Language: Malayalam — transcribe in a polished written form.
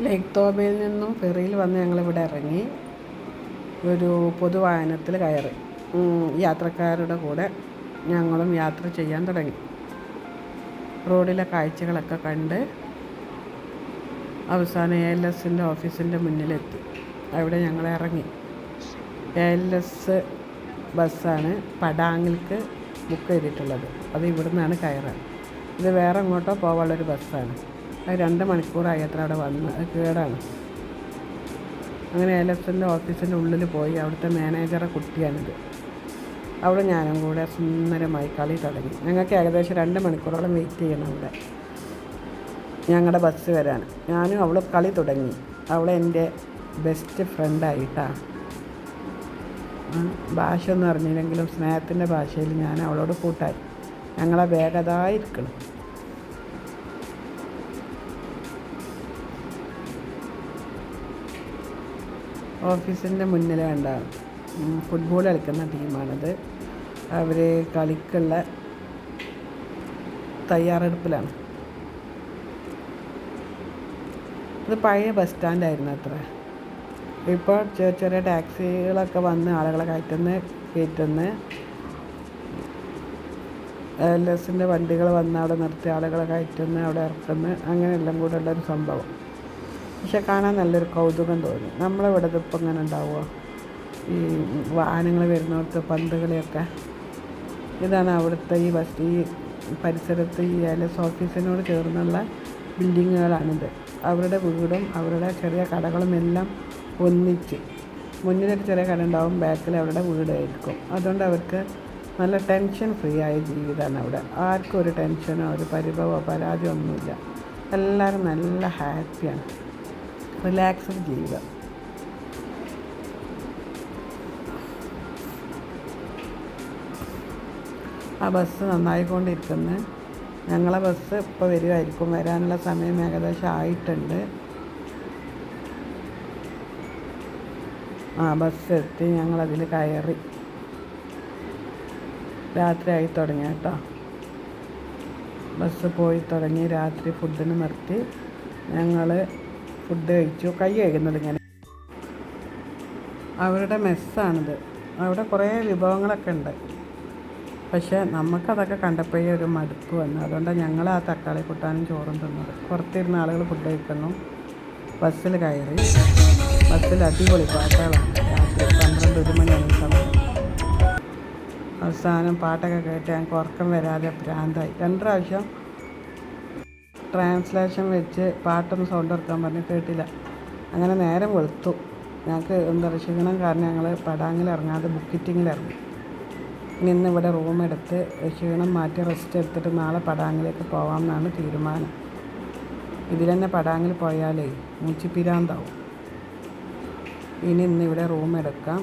ലേക്ക് തോബയിൽ നിന്നും ഫെറിയിൽ വന്ന് ഞങ്ങളിവിടെ ഇറങ്ങി ഒരു പൊതുവാഹനത്തിൽ കയറി. യാത്രക്കാരുടെ കൂടെ ഞങ്ങളും യാത്ര ചെയ്യാൻ തുടങ്ങി. റോഡിലെ കാഴ്ചകളൊക്കെ കണ്ട് അവസാനം ALSൻ്റെ ഓഫീസിൻ്റെ മുന്നിലെത്തി. അവിടെ ഞങ്ങൾ ഇറങ്ങി. ALS ബസ്സാണ് പടാങ്ങിൽക്ക് ബുക്ക് ചെയ്തിട്ടുള്ളത്. അത് ഇവിടെ നിന്നാണ് കയറാൻ. ഇത് വേറെ എങ്ങോട്ടോ പോകാനുള്ളൊരു ബസ്സാണ്. അത് 2 മണിക്കൂറായി അത്ര അവിടെ വന്ന്. അത് കേടാണ്. അങ്ങനെ ALSൻ്റെ ഓഫീസിൻ്റെ ഉള്ളിൽ പോയി. അവിടുത്തെ മാനേജറെ കുട്ടിയാണിത്. അവിടെ ഞാനും കൂടെ സുന്ദരമായി കളി തുടങ്ങി. ഞങ്ങൾക്ക് ഏകദേശം 2 മണിക്കൂറോളം വെയിറ്റ് ചെയ്യണം അവിടെ ഞങ്ങളുടെ ബസ് വരാൻ. ഞാനും അവൾ കളി തുടങ്ങി. അവൾ എൻ്റെ ബെസ്റ്റ് ഫ്രണ്ടായിട്ടാണ്. ഭാഷ ഒന്നും അറിഞ്ഞില്ലെങ്കിലും സ്നേഹത്തിൻ്റെ ഭാഷയിൽ ഞാൻ അവളോട് കൂട്ടായി. ഞങ്ങളെ വേഗതായിരിക്കണം. ഓഫീസിൻ്റെ മുന്നിൽ വേണ്ട ഫുട്ബോൾ കളിക്കുന്ന ടീമാണിത്. അവർ കളിക്കുള്ള തയ്യാറെടുപ്പിലാണ്. ഇത് പഴയ ബസ് സ്റ്റാൻഡായിരുന്നു അത്ര. ഇപ്പോൾ ചെറിയ ടാക്സികളൊക്കെ വന്ന് ആളുകളെ കയറ്റുന്ന ALSൻ്റെ വണ്ടികൾ വന്ന് അവിടെ നിർത്തി ആളുകളെ കയറ്റുന്ന അവിടെ ഇറക്കുന്ന അങ്ങനെയെല്ലാം കൂടെ ഉള്ളൊരു സംഭവം. പക്ഷെ കാണാൻ നല്ലൊരു കൗതുകം തോന്നി. നമ്മളിവിടെ ഇപ്പം ഇങ്ങനെ ഉണ്ടാവുമോ ഈ വാഹനങ്ങൾ വരുന്നിടത്ത് പന്തുകളിയൊക്കെ. ഇതാണ് അവിടുത്തെ ഈ പരിസരത്ത് ഈ ALS ഓഫീസിനോട് ചേർന്നുള്ള ബിൽഡിങ്ങുകളാണിത്. അവരുടെ വീടും അവരുടെ ചെറിയ കടകളും എല്ലാം ഒന്നിച്ച്. മുന്നിലൊരു ചെറിയ കട ഉണ്ടാവും, ബാക്കിൽ അവരുടെ വീടായിരിക്കും. അതുകൊണ്ട് അവർക്ക് നല്ല ടെൻഷൻ ഫ്രീ ആയ ജീവിതമാണ് അവിടെ. ആർക്കും ഒരു ടെൻഷനോ ഒരു പരിഭവമോ പരാതിയോ ഒന്നുമില്ല. എല്ലാവരും നല്ല ഹാപ്പിയാണ്. റിലാക്സ്ഡ് ജീവിതം. ആ ബസ് നന്നായിക്കൊണ്ടിരിക്കുന്നു. ഞങ്ങളെ ബസ് ഇപ്പോൾ വരുമായിരിക്കും. വരാനുള്ള സമയം ഏകദേശം ആയിട്ടുണ്ട്. ബസ് എത്തി. ഞങ്ങളതിൽ കയറി. രാത്രി ആയി തുടങ്ങി കേട്ടോ. ബസ് പോയി തുടങ്ങി. രാത്രി ഫുഡിന് നിർത്തി. ഞങ്ങൾ ഫുഡ് കഴിച്ചു. കൈ കഴുകുന്നത് ഇങ്ങനെ. അവരുടെ മെസ്സാണിത്. അവിടെ കുറേ വിഭവങ്ങളൊക്കെ ഉണ്ട്. പക്ഷേ നമുക്കതൊക്കെ കണ്ടപ്പോഴേ ഒരു മടുപ്പ് വന്നു. അതുകൊണ്ടാണ് ഞങ്ങൾ ആ തക്കാളി കൂട്ടാനും ചോറും തിന്നത്. പുറത്തിരുന്ന ആളുകൾ ഫുഡ് കഴിക്കുന്നു. ബസ്സിൽ കയറി. ബസ്സിൽ അടിപൊളി പാട്ടുകളാണ്. രാത്രി 12-1 മണിയാകുന്ന സമയം. അവസാനം പാട്ടൊക്കെ കേട്ട് ഞങ്ങൾക്ക് ഉറക്കം വരാതെ ഭ്രാന്തായി. 2 പ്രാവശ്യം ട്രാൻസ്ലേഷൻ വെച്ച് പാട്ടൊന്ന് സൗണ്ട് ഇറക്കാൻ പറഞ്ഞ് കേട്ടില്ല. അങ്ങനെ നേരം വെളുത്തു. ഞങ്ങൾക്ക് ക്ഷീണം കാരണം ഞങ്ങൾ പടാങ്ങിൽ ഇറങ്ങാതെ ബുക്കിറ്റിങ്ങിലിറങ്ങി. ഇന്ന് ഇവിടെ റൂമെടുത്ത് ക്ഷീണം മാറ്റി റെസ്റ്റ് എടുത്തിട്ട് നാളെ പടാങ്ങിലേക്ക് പോകാമെന്നാണ് തീരുമാനം. ഇതിൽ തന്നെ പടാങ്ങിൽ പോയാലേ മൂച്ചിപ്പിരാന്താവും. ഇന്നിവിടെ റൂം എടുക്കാം.